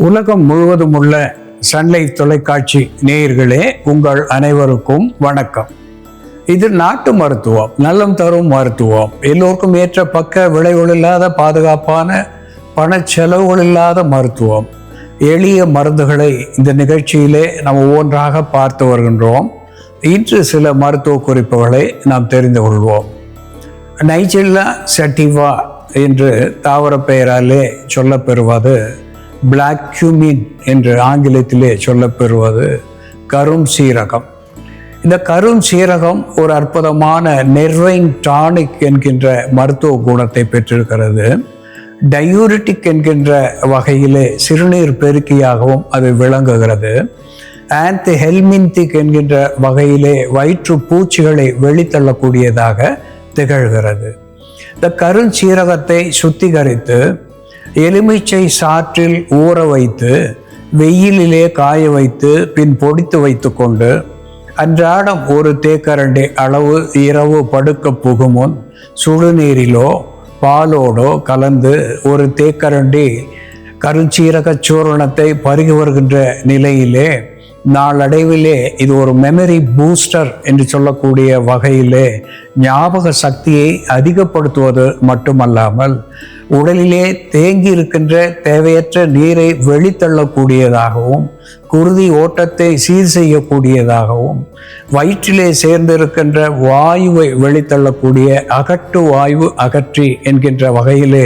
உலகம் முழுவதும் உள்ள சன்லைஃப் தொலைக்காட்சி நேயர்களே, உங்கள் அனைவருக்கும் வணக்கம். இது நாட்டு மருத்துவம், நலம் தரும் மருத்துவம், எல்லோருக்கும் ஏற்ற பக்க விளைவுகள் இல்லாத பாதுகாப்பான பணச்செலவுகள் இல்லாத மருத்துவம். எளிய மருந்துகளை இந்த நிகழ்ச்சியிலே நாம் ஒவ்வொன்றாக பார்த்து வருகின்றோம். இன்று சில மருத்துவ குறிப்புகளை நாம் தெரிந்து கொள்வோம். நைஜெல்லா சட்டிவா என்று தாவர பெயராலே சொல்லப்பெறுவது, பிளாக் கியூமின் என்று ஆங்கிலத்திலே சொல்லப்பெறுவது கரும் சீரகம். இந்த கரும் சீரகம் ஒரு அற்புதமான நெர்வைன் டானிக் என்கின்ற மருத்துவ குணத்தை பெற்றிருக்கிறது. டயூரிட்டிக் என்கின்ற வகையிலே சிறுநீர் பெருக்கியாகவும் அது விளங்குகிறது. ஆன்டி ஹெல்மின்திக் என்கின்ற வகையிலே வயிற்று பூச்சிகளை வெளித்தள்ளக்கூடியதாக திகழ்கிறது. இந்த கருஞ்சீரகத்தை சுத்திகரித்து எலுமிச்சை சாற்றில் ஊற வைத்து வெயிலிலே காய வைத்து பின் பொடித்து வைத்து கொண்டு அன்றாடம் ஒரு தேக்கரண்டி அளவு இரவு படுக்க புகுமுன் சுடுநீரிலோ பாலோடோ கலந்து ஒரு தேக்கரண்டி கருஞ்சீரக சூரணத்தை பருகி வருகின்ற நிலையிலே நாளடைவிலே இது ஒரு மெமரி பூஸ்டர் என்று சொல்லக்கூடிய வகையிலே ஞாபக சக்தியை அதிகப்படுத்துவது மட்டுமல்லாமல் உடலிலே தேங்கி இருக்கின்ற தேவையற்ற நீரை வெளித்தள்ளக்கூடியதாகவும் குருதி ஓட்டத்தை சீர் செய்யக்கூடியதாகவும் வயிற்றிலே சேர்ந்திருக்கின்ற வாயுவை வெளித்தள்ளக்கூடிய அகட்டு வாயு அகற்றி என்கின்ற வகையிலே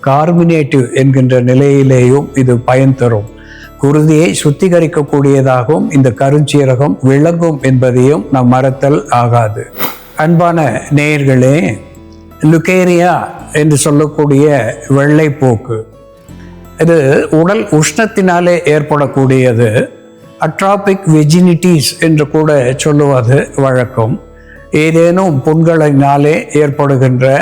கார்மினேட்டிவ் என்கின்ற நிலையிலேயும் இது பயன் தரும். குருதியை சுத்திகரிக்கக்கூடியதாகவும் இந்த கருஞ்சீரகம் விளங்கும் என்பதையும் நாம் மறத்தல் ஆகாது. அன்பான நேயர்களே, லுகேரியா என்று சொல்லக்கூடிய வெள்ளைப்போக்கு, இது உடல் உஷ்ணத்தினாலே ஏற்படக்கூடியது. அட்ராபிக் வெஜினிட்டிஸ் என்று கூட சொல்லுவது வழக்கம். ஏதேனும் புண்களினாலே ஏற்படுகின்ற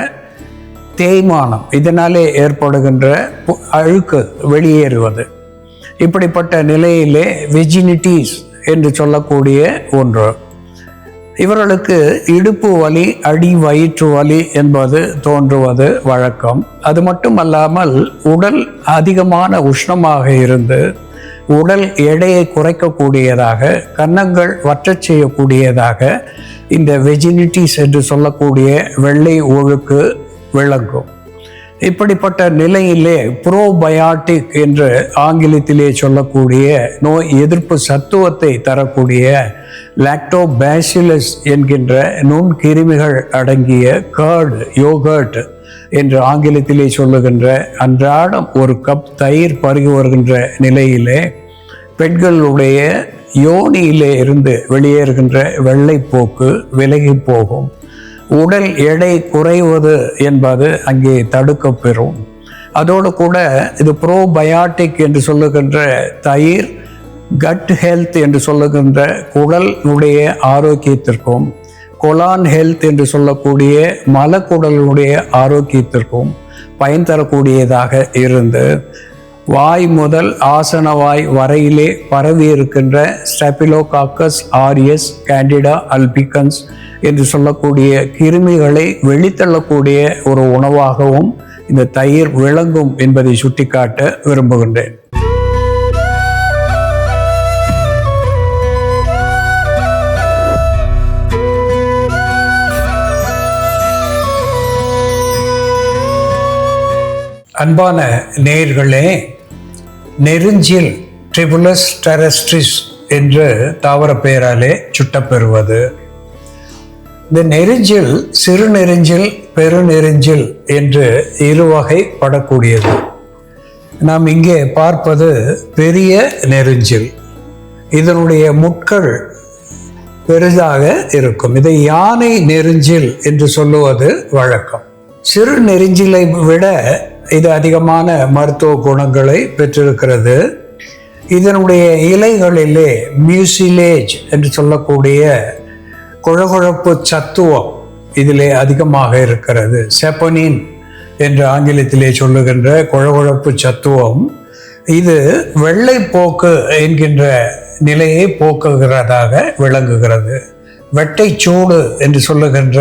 தேய்மானம், இதனாலே ஏற்படுகின்ற அழுக்கு வெளியேறுவது, இப்படிப்பட்ட நிலையிலே வெஜினிட்டிஸ் என்று சொல்லக்கூடிய ஒன்று. இவர்களுக்கு இடுப்பு வலி, அடி வயிற்று வலி என்பது தோன்றுவது வழக்கம். அது மட்டுமல்லாமல் உடல் அதிகமான உஷ்ணமாக இருந்து உடல் எடையை குறைக்கக்கூடியதாக, கன்னங்கள் வற்றச் செய்யக்கூடியதாக இந்த வெஜினிட்டிஸ் என்று சொல்லக்கூடிய வெள்ளை ஒழுக்கு விளங்கும். இப்படிப்பட்ட நிலையிலே ப்ரோபயாட்டிக் என்று ஆங்கிலத்திலே சொல்லக்கூடிய நோய் எதிர்ப்பு சத்துவத்தை தரக்கூடிய லாக்டோபாசிலஸ் என்கின்ற நுண்கிருமிகள் அடங்கிய கர்ட், யோகர்ட் என்று ஆங்கிலத்திலே சொல்லுகின்ற அன்றாடம் ஒரு கப் தயிர் பருகி வருகின்ற நிலையிலே பெண்களுடைய யோனியிலே இருந்து வெளியேறுகின்ற வெள்ளைப்போக்கு விலகி போகும். உடல் எடை குறைவது என்பது அங்கே தடுக்கப்பெறும். அதோடு கூட இது ப்ரோபயாட்டிக் என்று சொல்லுகின்ற தயிர் கட் ஹெல்த் என்று சொல்லுகின்ற குடலுடைய ஆரோக்கியத்திற்கும், கொலான் ஹெல்த் என்று சொல்லக்கூடிய மலக்குடலுடைய ஆரோக்கியத்திற்கும் பயன் தரக்கூடியதாக இருந்து வாய் முதல் ஆசனவாய் வரையிலே பரவி இருக்கின்ற ஸ்டெபிலோகாக்கஸ் ஆரியஸ், கேண்டிடா அல்பிகன்ஸ் என்று சொல்லக்கூடிய கிருமிகளை வெளித்தள்ளக்கூடிய ஒரு உணவாகவும் இந்த தயிர் விளங்கும் என்பதை சுட்டிக்காட்ட விரும்புகின்றேன். அன்பான நேயர்களே, நெருஞ்சில் ட்ரிபுலஸ் டெரஸ்ட்ரிஸ் என்று தாவர பெயராலே சுட்டப்பெறுவது. இந்த நெருஞ்சில் சிறு நெருஞ்சில், பெருநெருஞ்சில் என்று இருவகைப்படக்கூடியது. நாம் இங்கே பார்ப்பது பெரிய நெருஞ்சில். இதனுடைய முட்கள் பெரிதாக இருக்கும். இதை யானை நெருஞ்சில் என்று சொல்லுவது வழக்கம். சிறு நெருஞ்சிலை விட இது அதிகமான மருத்துவ குணங்களை பெற்றிருக்கிறது. இதனுடைய இலைகளிலே மியூசிலேஜ் என்று சொல்லக்கூடிய குழகுழப்பு சத்துவம் இதிலே அதிகமாக இருக்கிறது. செப்பனின் என்று ஆங்கிலத்திலே சொல்லுகின்ற குழகுழப்பு சத்துவம் இது வெள்ளைப்போக்கு என்கின்ற நிலையை போக்குகிறதாக விளங்குகிறது. வெட்டைச்சூடு என்று சொல்லுகின்ற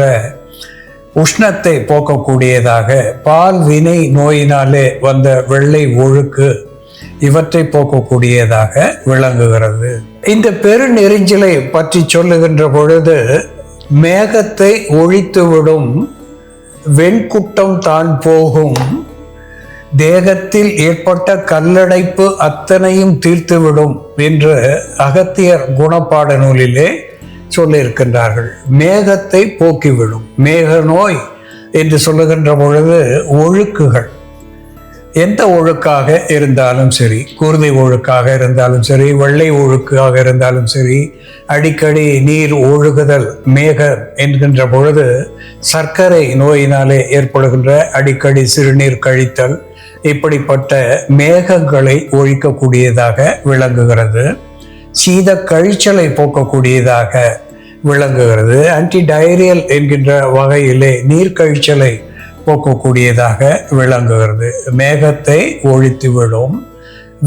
உஷ்ணத்தை போக்கக்கூடியதாக, பால் வினை நோயினாலே வந்த வெள்ளை ஒழுக்கு இவற்றை போக்கக்கூடியதாக விளங்குகிறது. இந்த பெருநெரிஞ்சலை பற்றி சொல்லுகின்ற பொழுது மேகத்தை ஒழித்துவிடும், வெண்குட்டம் தான் போகும், தேகத்தில் ஏற்பட்ட கல்லடைப்பு அத்தனையும் தீர்த்துவிடும் என்று அகத்தியர் குணப்பாட நூலிலே சொல்லியிருக்கின்றார்கள். மேகத்தை போக்கிவிடும். மேக நோய் என்று சொல்லுகின்ற பொழுது ஒழுக்குகள், எந்த ஒழுக்காக இருந்தாலும் சரி, குருதி ஒழுக்காக இருந்தாலும் சரி, வெள்ளை ஒழுக்காக இருந்தாலும் சரி, அடிக்கடி நீர் ஒழுகுதல் மேகம் என்கின்ற பொழுது சர்க்கரை நோயினாலே ஏற்படுகின்ற அடிக்கடி சிறுநீர் கழித்தல், இப்படிப்பட்ட மேகங்களை ஒழிக்கக்கூடியதாக விளங்குகிறது. சீத கழிச்சலை போக்கக்கூடியதாக விளங்குகிறது. ஆன்டிடயரியல் என்கின்ற வகையிலே நீர்க்கழிச்சலை போக்கக்கூடியதாக விளங்குகிறது. மேகத்தை ஒழித்துவிடும்,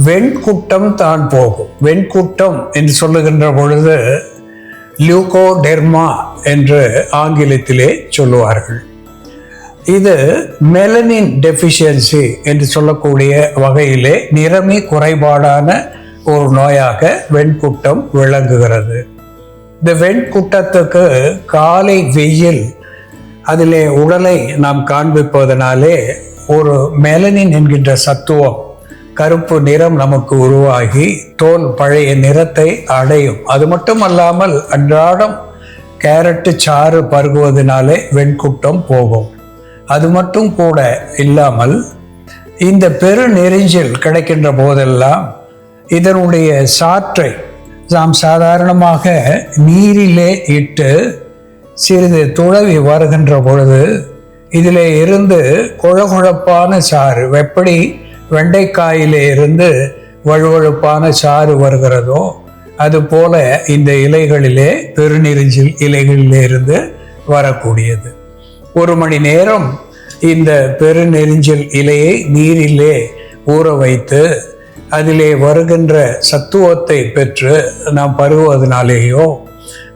வெண்குட்டம் தான் போகும். வெண்குட்டம் என்று சொல்லுகின்ற பொழுது லியூகோடெர்மா என்று ஆங்கிலத்திலே சொல்லுவார்கள். இது மெலனின் டெஃபிஷியன்சி என்று சொல்லக்கூடிய வகையிலே நிறமி குறைபாடான ஒரு நோயாக வெண்குட்டம் விளங்குகிறது. இந்த வெண்குட்டத்துக்கு காலை வெயில் அதிலே உடலை நாம் காண்பிப்பதனாலே ஒரு மெலனின் என்கின்ற சத்துவம், கருப்பு நிறம் நமக்கு உருவாகி தோல் பழைய நிறத்தை அடையும். அது மட்டுமல்லாமல் அன்றாடம் கேரட்டு சாறு பருகுவதனாலே வெண்குட்டம் போகும். அது மட்டும் கூட இல்லாமல் இந்த பெருநெரிஞ்சல் கிடைக்கின்ற போதெல்லாம் இதனுடைய சாற்றை நாம் சாதாரணமாக நீரிலே இட்டு சிறிது துழவி வருகின்ற பொழுது இதிலே இருந்து கொழகொழப்பான சாறு, எப்படி வெண்டைக்காயிலே இருந்து வழுவழுப்பான சாறு வருகிறதோ அதுபோல இந்த இலைகளிலே, பெருநெரிஞ்சல் இலைகளிலே இருந்து வரக்கூடியது. 1 மணி நேரம் இந்த பெருநெரிஞ்சல் இலையை நீரிலே ஊற வைத்து அதிலே வருகின்ற சத்துவத்தை பெற்று நாம் பருகுவதனாலேயோ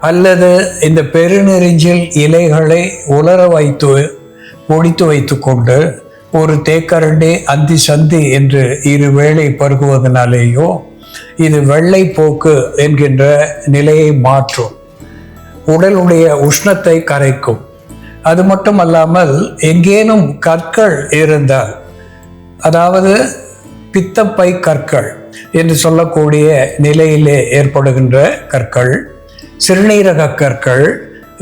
அல்லது இந்த பெருநெரிஞ்சல் இலைகளை உலர வைத்து பொடித்து வைத்து கொண்டு ஒரு தேக்கரண்டி அந்தி சந்தி என்று 2 வேளை பருகுவதனாலேயோ இது வெள்ளை போக்கு என்கின்ற நிலையை மாற்றும், உடலுடைய உஷ்ணத்தை கரைக்கும். அது மட்டுமல்லாமல் எங்கேனும் கற்கள் இருந்தால், அதாவது பித்தப்பை கற்கள் என்று சொல்லக்கூடிய நிலையிலே ஏற்படுகின்ற கற்கள், சிறுநீரக கற்கள்,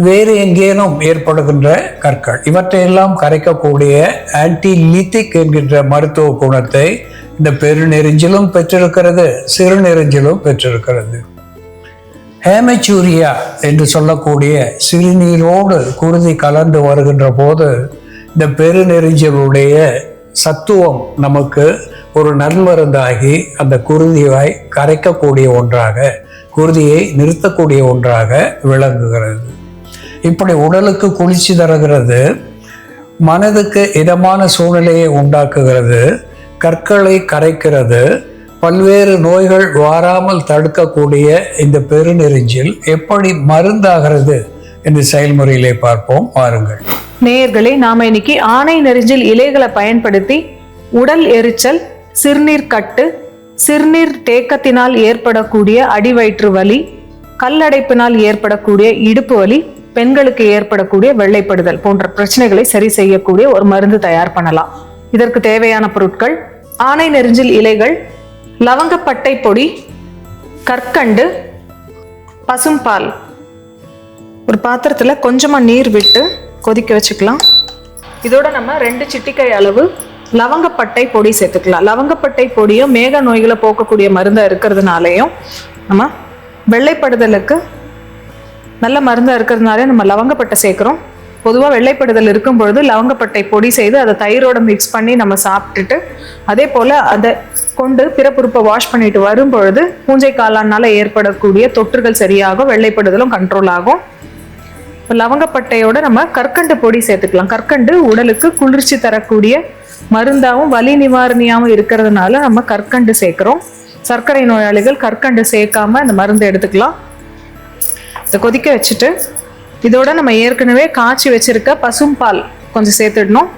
வேறு எங்கேனும் ஏற்படுகின்ற கற்கள், இவற்றையெல்லாம் கரைக்கக்கூடிய ஆன்டிலித்திக் என்கின்ற மருத்துவ குணத்தை இந்த பெருநெரிஞ்சலும் பெற்றிருக்கிறது, சிறுநெரிஞ்சலும் பெற்றிருக்கிறது. ஹேமச்சூரியா என்று சொல்லக்கூடிய சிறுநீரோடு குருதி கலந்து வருகின்ற போது இந்த பெருநெரிஞ்சலுடைய சத்துவம் நமக்கு ஒரு நன்மருந்தாகி அந்த குருதியை கரைக்கக்கூடிய ஒன்றாக, குருதியை நிறுத்தக்கூடிய ஒன்றாக விளங்குகிறது. இப்படி உடலுக்கு குளிர்ச்சி தருகிறது, மனதுக்கு இதமான சூழ்நிலையை உண்டாக்குகிறது, கற்களை கரைக்கிறது, பல்வேறு நோய்கள் வாராமல் தடுக்கக்கூடிய இந்த பெருநெரிஞ்சல் எப்படி மருந்தாகிறது என்று செயல்முறையிலே பார்ப்போம், வாருங்கள். நேயர்களே, நாம இன்னைக்கு ஆனை நெரிஞ்சல் இலைகளை பயன்படுத்தி உடல் எரிச்சல், சிறுநீர் கட்டு, சிறுநீர் தேக்கத்தினால் ஏற்படக்கூடிய அடிவயிற்று வலி, கல்லடைப்பினால் ஏற்படக்கூடிய இடுப்பு வலி, பெண்களுக்கு ஏற்படக்கூடிய வெள்ளைப்படுதல் போன்ற பிரச்சனைகளை சரி செய்யக்கூடிய ஒரு மருந்து தயார் பண்ணலாம். இதற்கு தேவையான பொருட்கள்: ஆனை நெரிஞ்சல் இலைகள், லவங்கப்பட்டை பொடி, கற்கண்டு, பசும்பால். ஒரு பாத்திரத்துல கொஞ்சமா நீர் விட்டு கொதிக்க வச்சுக்கலாம். இதோட நம்ம 2 சிட்டிகை அளவு லவங்கப்பட்டை பொடி சேர்த்துக்கலாம். லவங்கப்பட்டை பொடியும் மேக நோய்களை போக்கக்கூடிய மருந்தா இருக்கிறதுனாலையும், நம்ம வெள்ளைப்படுதலுக்கு நல்ல மருந்தா இருக்கிறதுனாலே நம்ம லவங்கப்பட்டை சேர்க்கிறோம். பொதுவாக வெள்ளைப்படுதல் இருக்கும் பொழுது லவங்கப்பட்டை பொடி செய்து அதை தயிரோட மிக்ஸ் பண்ணி நம்ம சாப்பிட்டுட்டு, அதே போல் அதை கொண்டு பிறப்புறுப்பை வாஷ் பண்ணிட்டு வரும் பொழுது பூஞ்சை காளானால ஏற்படக்கூடிய தொற்றுகள் சரியாகும், வெள்ளைப்படுதலும் கண்ட்ரோல் ஆகும். இப்போ லவங்கப்பட்டையோட நம்ம கற்கண்டு பொடி சேர்த்துக்கலாம். கற்கண்டு உடலுக்கு குளிர்ச்சி தரக்கூடிய மருந்தாகவும் வலி நிவாரணியாகவும் இருக்கிறதுனால நம்ம கற்கண்டு சேர்க்கிறோம். சர்க்கரை நோயாளிகள் கற்கண்டு சேர்க்காம இந்த மருந்து எடுத்துக்கலாம். இதை கொதிக்க வச்சுட்டு இதோட நம்ம ஏற்கனவே காய்ச்சி வச்சிருக்க பசும்பால் கொஞ்சம் சேர்த்துடணும்.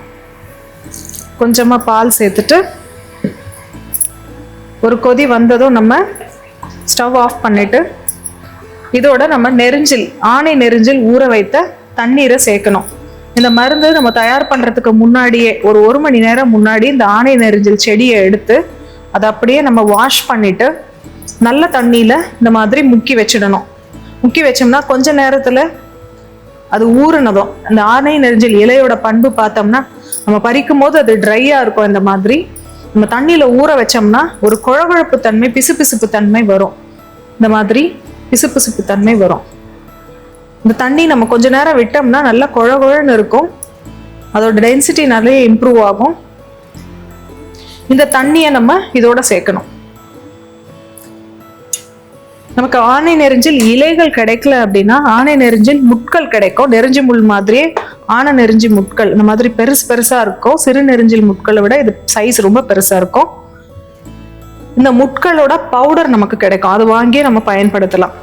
கொஞ்சமாக பால் சேர்த்துட்டு ஒரு கொதி வந்ததும் நம்ம ஸ்டவ் ஆஃப் பண்ணிட்டு இதோட நம்ம நெரிஞ்சில், ஆணை நெரிஞ்சில் ஊற வைத்த தண்ணீரை சேர்க்கணும். இந்த மருந்து நம்ம தயார் பண்றதுக்கு முன்னாடியே ஒரு மணி நேரம் முன்னாடி இந்த ஆணை நெரிஞ்சில் செடியை எடுத்து அதை அப்படியே நம்ம வாஷ் பண்ணிட்டு நல்ல தண்ணியில இந்த மாதிரி முக்கி வச்சிடணும். முக்கி வச்சோம்னா கொஞ்ச நேரத்துல அது ஊறினதும் அந்த ஆணை நெரிஞ்சில் இலையோட பண்பு பார்த்தோம்னா நம்ம பறிக்கும் போது அது ட்ரையா இருக்கும். இந்த மாதிரி நம்ம தண்ணியில ஊற வச்சோம்னா ஒரு குழகுழப்பு தன்மை, பிசுபிசுப்பு தன்மை வரும். இந்த மாதிரி பிசுபிசுப்பு தன்மை வரும். இந்த தண்ணி நம்ம கொஞ்ச நேரம் விட்டோம்னா நல்லா குழகுழன்னு இருக்கும். அதோட டென்சிட்டி நிறைய இம்ப்ரூவ் ஆகும். இந்த தண்ணியை நம்ம இதோட சேர்க்கணும். நமக்கு ஆணை நெரிஞ்சில் இலைகள் கிடைக்கல அப்படின்னா ஆணை நெரிஞ்சில் முட்கள் கிடைக்கும். நெரிஞ்சி முள் மாதிரியே ஆணை நெரிஞ்சி முட்கள் இந்த மாதிரி பெருசா இருக்கும். சிறு நெரிஞ்சில் முட்களை விட இது சைஸ் ரொம்ப பெருசா இருக்கும். இந்த முட்களோட பவுடர் நமக்கு கிடைக்கும். அது வாங்கி நம்ம பயன்படுத்தலாம்.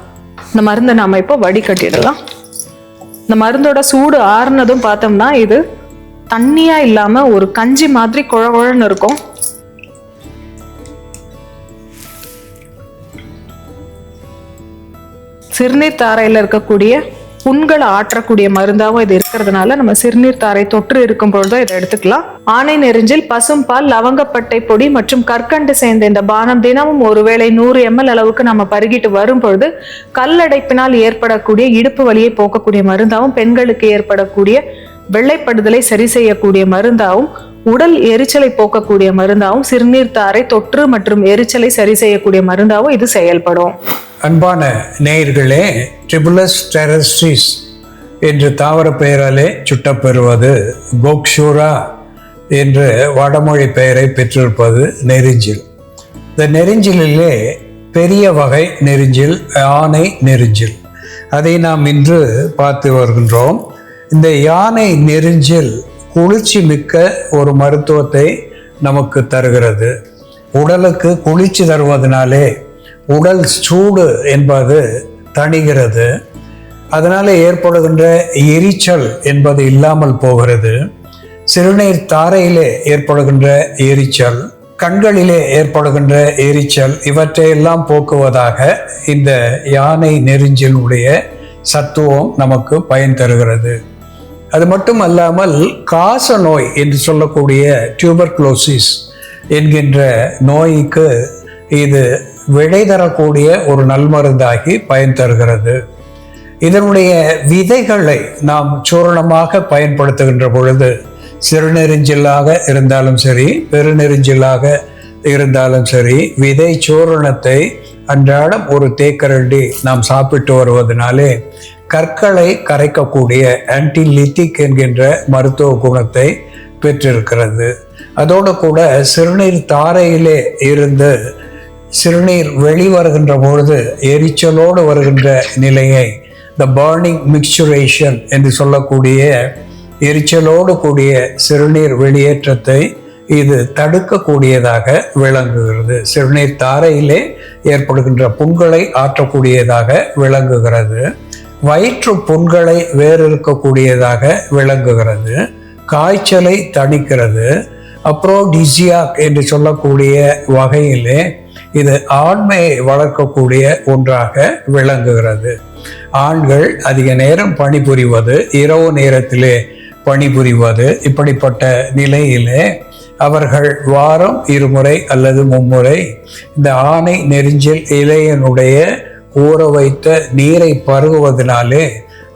இந்த மருந்தை நாம இப்போ வடிகட்டிடலாம். இந்த மருந்தோட சூடு ஆறுனதும் பார்த்தோம்னா இது தண்ணியா இல்லாம ஒரு கஞ்சி மாதிரி குழகுழன்னு இருக்கும். சிறுநீர் தாரையில இருக்கக்கூடிய புண்களை ஆற்றக்கூடிய மருந்தாவும் இது இருக்கிறதுனால நம்ம சிறுநீர் தாரை தொற்று இருக்கும் பொழுதும் இதை எடுத்துக்கலாம். ஆணை நெரிஞ்சில், பசும்பால், லவங்கப்பட்டை பொடி மற்றும் கற்கண்டு சேர்ந்த இந்த பானம் தினமும் ஒருவேளை 100 ml அளவுக்கு நம்ம பருகிட்டு வரும் பொழுது கல்லடைப்பினால் ஏற்படக்கூடிய இடுப்பு வலியை போக்கக்கூடிய மருந்தாவும், பெண்களுக்கு ஏற்படக்கூடிய வெள்ளைப்படுதலை சரி செய்யக்கூடிய மருந்தாவும், உடல் எரிச்சலை போக்கக்கூடிய மருந்தாவும், சிறுநீர் தாரை தொற்று மற்றும் எரிச்சலை சரி செய்யக்கூடிய மருந்தாவும் இது செயல்படும். அன்பான நேயர்களே, ட்ரிபுலஸ் டெரஸ்ட்ரிஸ் என்று தாவர பெயராலே சுட்டப்பெறுவது கோக்ஷூரா என்று வடமொழி பெயரை பெற்றிருப்பது நெரிஞ்சில். இந்த நெரிஞ்சிலே பெரிய வகை நெரிஞ்சில் யானை நெரிஞ்சில், அதை நாம் இன்று பார்த்து வருகின்றோம். இந்த யானை நெரிஞ்சில் குளிர்ச்சி மிக்க ஒரு மருத்துவத்தை நமக்கு தருகிறது. உடலுக்கு குளிர்ச்சி தருவதனாலே உடல் சூடு என்பது தணிகிறது. அதனால் ஏற்படுகின்ற எரிச்சல் என்பது இல்லாமல் போகிறது. சிறுநீர் தாரையிலே ஏற்படுகின்ற எரிச்சல், கண்களிலே ஏற்படுகின்ற எரிச்சல், இவற்றையெல்லாம் போக்குவதாக இந்த யானை நெரிஞ்சிலுடைய சத்துவம் நமக்கு பயன் தருகிறது. அது மட்டும் அல்லாமல் காச நோய் என்று சொல்லக்கூடிய டியூபர்குலோசிஸ் என்கின்ற நோய்க்கு இது விடை தரக்கூடிய ஒரு நல்மருந்தாகி பயன் தருகிறது. இதனுடைய விதைகளை நாம் சூரணமாக பயன்படுத்துகின்ற பொழுது சிறுநெரிஞ்சிலாக இருந்தாலும் சரி, பெருநெரிஞ்சிலாக இருந்தாலும் சரி, விதை சூரணத்தை அன்றாடம் ஒரு தேக்கரண்டி நாம் சாப்பிட்டு வருவதனாலே கற்களை கரைக்கக்கூடிய ஆன்டிலித்திக் என்கின்ற மருத்துவ குணத்தை பெற்றிருக்கிறது. அதோடு கூட சிறுநீர் தாரையிலே இருந்து சிறுநீர் வெளிவருகின்ற பொழுது எரிச்சலோடு வருகின்ற நிலையை, த பர்னிங் மிக்சுரேஷன் என்று சொல்லக்கூடிய எரிச்சலோடு கூடிய சிறுநீர் வெளியேற்றத்தை இது தடுக்கக்கூடியதாக விளங்குகிறது. சிறுநீர் தாரையிலே ஏற்படுகின்ற புண்களை ஆற்றக்கூடியதாக விளங்குகிறது. வயிற்று புண்களை வேறிருக்கக்கூடியதாக விளங்குகிறது. காய்ச்சலை தணிக்கிறது. அப்ரோடிசியாக் என்று சொல்லக்கூடிய வகையிலே இது ஆண்மையை வளர்க்கக்கூடிய ஒன்றாக விளங்குகிறது. ஆண்கள் அதிக நேரம் பணிபுரிவது, இரவு நேரத்திலே பணிபுரிவது, இப்படிப்பட்ட நிலையிலே அவர்கள் வாரம் 2 முறை அல்லது 3 முறை இந்த ஆணை நெரிஞ்சில் இலையினுடைய ஊற வைத்த நீரை பருகுவதனாலே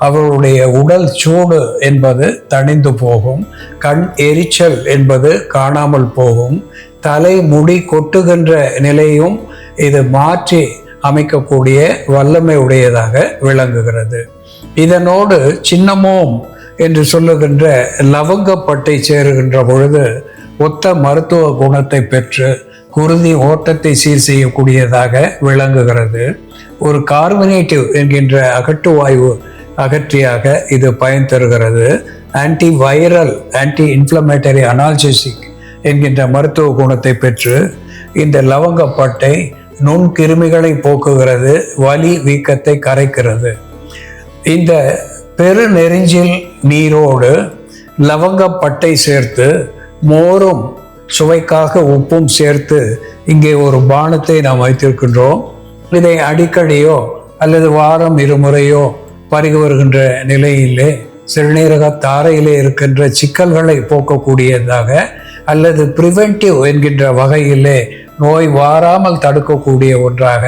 அவர்களுடைய உடல் சூடு என்பது தணிந்து போகும். கண் எரிச்சல் என்பது காணாமல் போகும். தலை முடி கொட்டுகின்ற நிலையும் இது மாற்றி அமைக்கக்கூடிய வல்லமை உடையதாக விளங்குகிறது. இதனோடு சின்னமோம் என்று சொல்லுகின்ற லவங்கப்பட்டை சேருகின்ற பொழுது ஒத்த மருத்துவ குணத்தை பெற்று குருதி ஓட்டத்தை சீர் செய்யக்கூடியதாக விளங்குகிறது. ஒரு கார்பனேட்டிவ் என்கின்ற அகட்டுவாயு அகற்றியாக இது பயன் தருகிறது. Anti viral, anti inflammatory, analgesic என்கின்ற மருத்துவ குணத்தை பெற்று இந்த லவங்கப்பட்டை நுண்கிருமிகளை போக்குகிறது, வலி வீக்கத்தை கரைக்கிறது. இந்த பெருநெரிஞ்சில் நீரோடு லவங்கப்பட்டை சேர்த்து மோரும் சுவைக்காக உப்பும் சேர்த்து இங்கே ஒரு பானத்தை நாம் வைத்திருக்கின்றோம். இதை அடிக்கடியோ அல்லது வாரம் இருமுறையோ பருகி வருகின்ற நிலையிலே சிறுநீரக தாரையிலே இருக்கின்ற சிக்கல்களை போக்கக்கூடியதாக அல்லது ப்ரிவென்டிவ் என்கின்ற வகையிலே நோய் வாராமல் தடுக்கக்கூடிய ஒன்றாக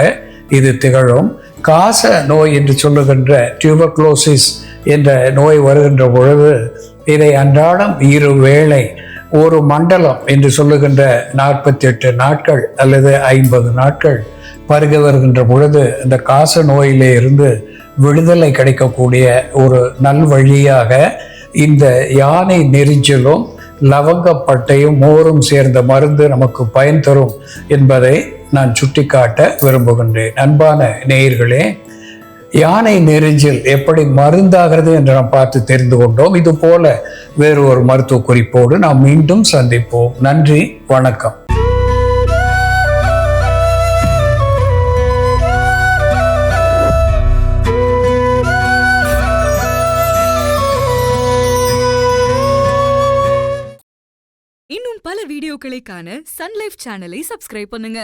இது திகழும். காச நோய் என்று சொல்லுகின்ற டியூபர்குலோசிஸ் என்ற நோய் வருகின்ற பொழுது இதை அன்றாடம் 2 வேளை ஒரு மண்டலம் என்று சொல்லுகின்ற 48 நாட்கள் அல்லது 50 நாட்கள் பருக வருகின்ற பொழுது இந்த காச நோயிலே இருந்து விடுதலை கிடைக்கக்கூடிய ஒரு நல்வழியாக இந்த யானை நெரிஞ்சலும் லவங்கப்பட்டையும் மோரும் சேர்ந்த மருந்து நமக்கு பயன் தரும் என்பதை நான் சுட்டிக்காட்ட விரும்புகின்றேன். அன்பான நேயர்களே, யானை நெரிஞ்சல் எப்படி மருந்தாகிறது என்று நாம் பார்த்து தெரிந்து கொண்டோம். இது போல வேறு ஒரு மருத்துவ குறிப்போடு நாம் மீண்டும் சந்திப்போம். நன்றி, வணக்கம். இன்னும் பல வீடியோக்களை காண சன் லைஃப் சேனலை சப்ஸ்கிரைப் பண்ணுங்க.